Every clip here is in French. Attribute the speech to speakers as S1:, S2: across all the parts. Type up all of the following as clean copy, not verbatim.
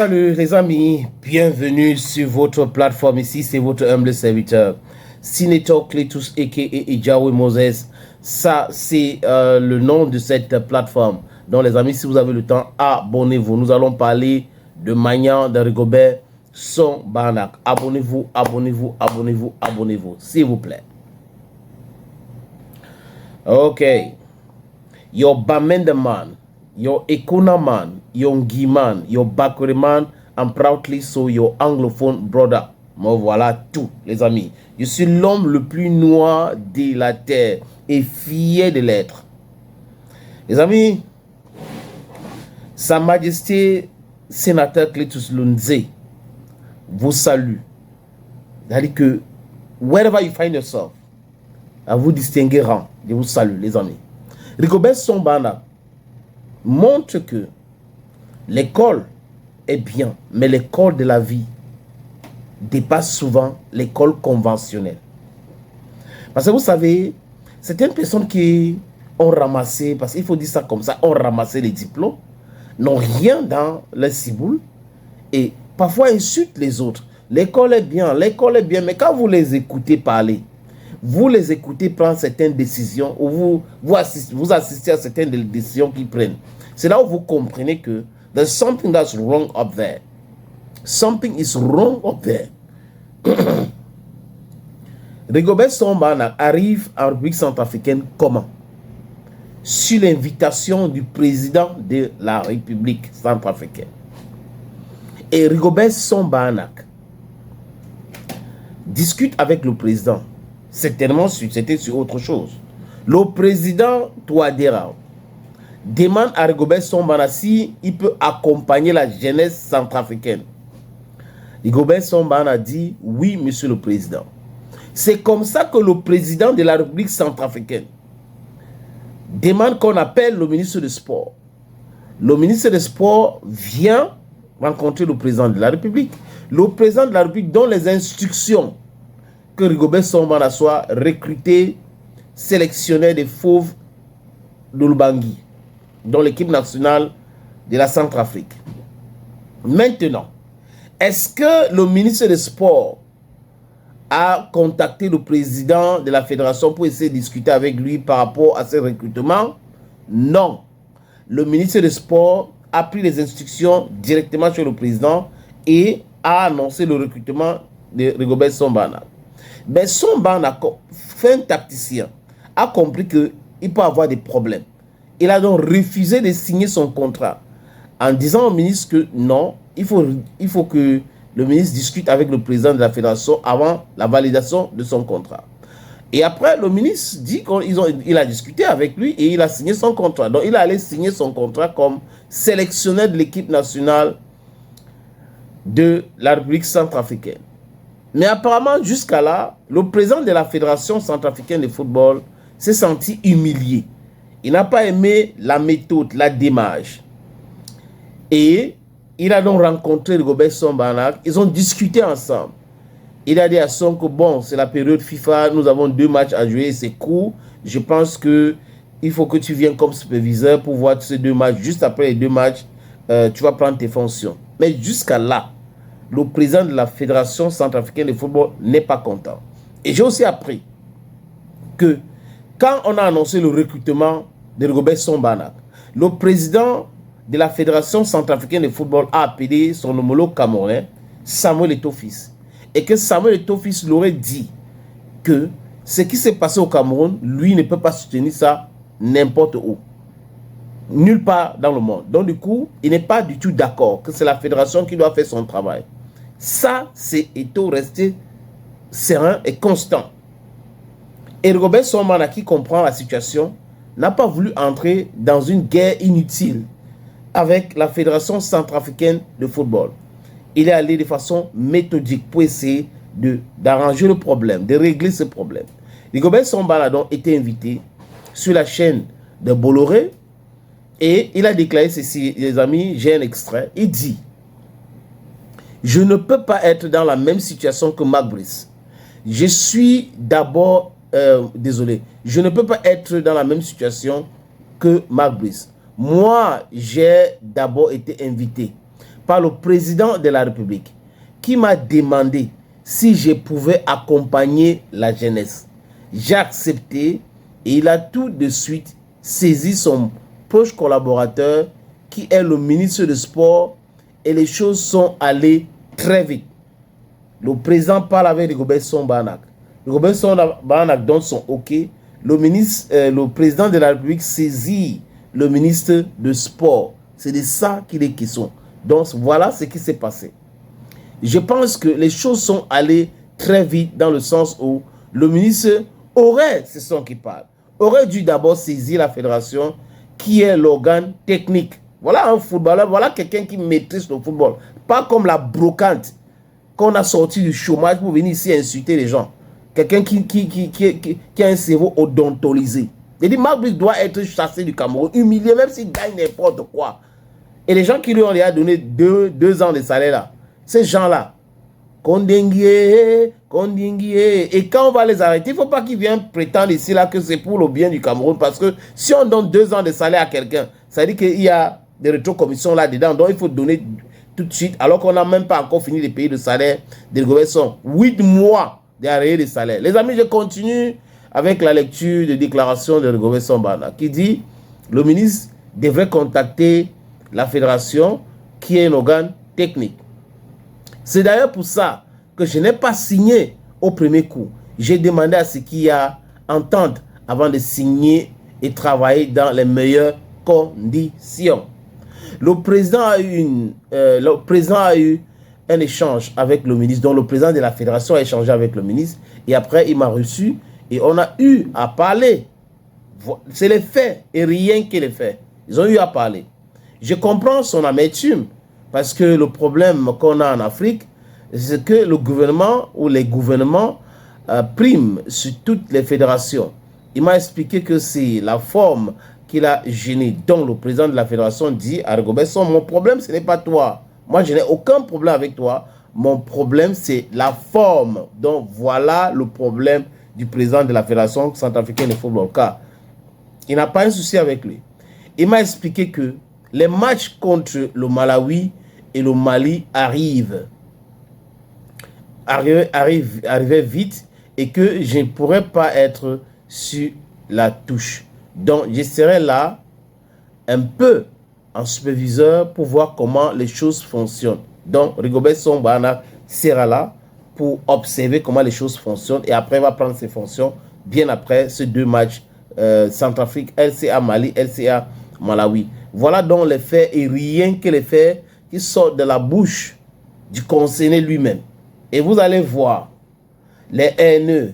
S1: Salut les amis, bienvenue sur votre plateforme. Ici, c'est votre humble serviteur, Senator Cletus aka Ejawe Moses. Ça, c'est le nom de cette plateforme. Donc les amis, si vous avez le temps, abonnez-vous. Nous allons parler de Magnan de Rigobert Song Banak. Abonnez-vous, abonnez-vous, abonnez-vous, abonnez-vous, s'il vous plaît. Ok. Your Bamenda man, your Ekuna man, your Ngi man, your Bakure man, and proudly so your anglophone brother. Moi, voilà tout, les amis. Je suis l'homme le plus noir de la terre et fier de l'être. Les amis, Sa Majesté Sénateur Cletus Lunze vous salue. C'est-à-dire que, wherever you find yourself, à vous distinguer rang, je vous salue, les amis. Rigobert Song Banak montre que l'école est bien, mais l'école de la vie dépasse souvent l'école conventionnelle. Parce que vous savez, certaines personnes qui ont ramassé, parce qu'il faut dire ça comme ça, ont ramassé les diplômes, n'ont rien dans le ciboule et parfois insultent les autres. L'école est bien, mais quand vous les écoutez parler, vous les écoutez prendre certaines décisions ou vous assistez à certaines décisions qu'ils prennent. C'est là où vous comprenez que there's something that's wrong up there. Something is wrong up there. Rigobert Song Banak arrive en République centrafricaine comment? Sur l'invitation du président de la République centrafricaine. Et Rigobert Song Banak discute avec le président. Certainement, c'était sur autre chose. Le président Touadéra demande à Rigobert Song Banak si il peut accompagner la jeunesse centrafricaine. Rigobert Song Banak dit oui, monsieur le président. C'est comme ça que le président de la République centrafricaine demande qu'on appelle le ministre des Sports. Le ministre des Sports vient rencontrer le président de la République. Le président de la République donne les instructions que Rigobert Song Banak soit recruté, sélectionné des fauves d'Ulbangui dans l'équipe nationale de la Centrafrique. Maintenant, est-ce que le ministre des Sports a contacté le président de la fédération pour essayer de discuter avec lui par rapport à ce recrutement? Non. Le ministre des Sports a pris les instructions directement sur le président et a annoncé le recrutement de Rigobert Song Banak. Mais Song Banak, fin tacticien, a compris qu'il peut avoir des problèmes. Il a donc refusé de signer son contrat en disant au ministre que non, il faut que le ministre discute avec le président de la fédération avant la validation de son contrat. Et après, le ministre dit qu'il a discuté avec lui et il a signé son contrat. Donc, il allait signer son contrat comme sélectionneur de l'équipe nationale de la République centrafricaine. Mais apparemment, jusqu'à là, le président de la Fédération centrafricaine de football s'est senti humilié. Il n'a pas aimé la méthode, la démarche. Et il a donc rencontré Rigobert Song Banak. Ils ont discuté ensemble. Il a dit à Song que bon, c'est la période FIFA, nous avons 2 matchs à jouer, c'est court. Je pense qu'il faut que tu viennes comme superviseur pour voir ces 2 matchs. Juste après les 2 matchs, tu vas prendre tes fonctions. Mais jusqu'à là, le président de la Fédération centrafricaine de football n'est pas content. Et j'ai aussi appris que quand on a annoncé le recrutement de Rigobert Song Banak, le président de la Fédération centrafricaine de football a appelé son homologue camerounais, Samuel Eto'o-Fils. Et que Samuel Eto'o-Fils leur aurait dit que ce qui s'est passé au Cameroun, lui ne peut pas soutenir ça n'importe où. Nulle part dans le monde. Donc du coup, il n'est pas du tout d'accord que c'est la fédération qui doit faire son travail. Ça, c'est Eto'o resté serein et constant. Et Rigobert Song Banak, qui comprend la situation, n'a pas voulu entrer dans une guerre inutile avec la Fédération centrafricaine de football. Il est allé de façon méthodique pour essayer d'arranger le problème, de régler ce problème. Rigobert Song Banak a donc été invité sur la chaîne de Bolloré et il a déclaré ceci, les amis, j'ai un extrait. Il dit: je ne peux pas être dans la même situation que Mark Brice. Je suis d'abord, désolé, je ne peux pas être dans la même situation que Mark Brice. Moi, j'ai d'abord été invité par le président de la République qui m'a demandé si je pouvais accompagner la jeunesse. J'ai accepté et il a tout de suite saisi son proche collaborateur qui est le ministre du Sport et les choses sont allées très vite. Le président parle avec Rigobert Song-Banak. Rigobert Song-Banak donne son OK. Le président de la République saisit le ministre du Sport. C'est de ça qu'il est question. Donc voilà ce qui s'est passé. Je pense que les choses sont allées très vite dans le sens où le ministre aurait, c'est son qui parle, aurait dû d'abord saisir la fédération qui est l'organe technique. Voilà un footballeur, voilà quelqu'un qui maîtrise le football. Pas comme la brocante qu'on a sorti du chômage pour venir ici insulter les gens. Quelqu'un qui a un cerveau odontolisé. Il dit, Marc Brice doit être chassé du Cameroun, humilié, même s'il gagne n'importe quoi. Et les gens qui lui ont déjà donné 2 ans de salaire là, ces gens-là, Kondingue. Et quand on va les arrêter, il ne faut pas qu'ils viennent prétendre ici là que c'est pour le bien du Cameroun. Parce que si on donne 2 ans de salaire à quelqu'un, ça veut dire qu'il y a des rétrocommissions là-dedans. Donc il faut donner tout de suite, alors qu'on n'a même pas encore fini de payer le salaire des gouvernements. 8 mois d'arrêt de salaire. Les amis, je continue avec la lecture de déclaration de Rigobert Song-Banak qui dit le ministre devrait contacter la fédération qui est un organe technique. C'est d'ailleurs pour ça que je n'ai pas signé au premier coup. J'ai demandé à ce qu'il y a entente avant de signer et travailler dans les meilleures conditions. Le président a eu un échange avec le ministre, dont le président de la fédération a échangé avec le ministre, et après il m'a reçu et on a eu à parler. C'est les faits et rien que les faits. Ils ont eu à parler. Je comprends son amertume parce que le problème qu'on a en Afrique, c'est que le gouvernement ou les gouvernements priment sur toutes les fédérations. Il m'a expliqué que c'est la forme qu'il a gêné. Donc le président de la fédération dit à Rigobert Song, mon problème ce n'est pas toi. Moi je n'ai aucun problème avec toi. Mon problème c'est la forme. Donc voilà le problème du président de la fédération centrafricaine de football. Car il n'a pas un souci avec lui. Il m'a expliqué que les matchs contre le Malawi et le Mali arrivaient vite et que je ne pourrais pas être sur la touche. Donc, je serai là un peu en superviseur pour voir comment les choses fonctionnent. Donc, Rigobert Song-Banak sera là pour observer comment les choses fonctionnent et après, il va prendre ses fonctions bien après ces 2 matchs Centrafrique, LCA Mali, LCA Malawi. Voilà donc les faits et rien que les faits qui sortent de la bouche du concerné lui-même. Et vous allez voir les haineux.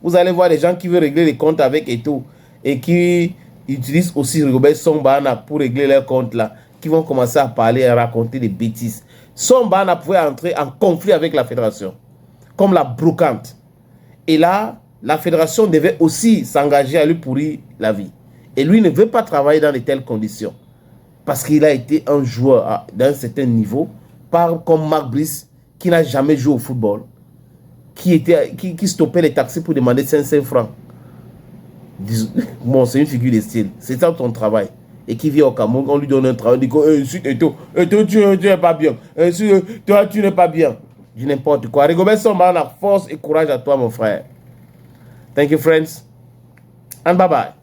S1: Vous allez voir les gens qui veulent régler les comptes avec et tout. Et qui utilisent aussi Rigobert Song-Banak pour régler leurs comptes là. Qui vont commencer à parler et à raconter des bêtises. Song-Banak pouvait entrer en conflit avec la fédération. Comme la brocante. Et là, la fédération devait aussi s'engager à lui pourrir la vie. Et lui ne veut pas travailler dans de telles conditions. Parce qu'il a été un joueur d'un certain niveau. Pas comme Marc Brice, qui n'a jamais joué au football. Qui stoppait les taxis pour demander 500 francs. Bon, c'est une figure de style. C'est ça ton travail. Et qui vient au Cameroun, on lui donne un travail. On dit que tu n'es pas bien. Toi, tu n'es pas bien. Du n'importe quoi. Rigobert Song-Banak, force et courage à toi, mon frère. Thank you, friends. And bye-bye.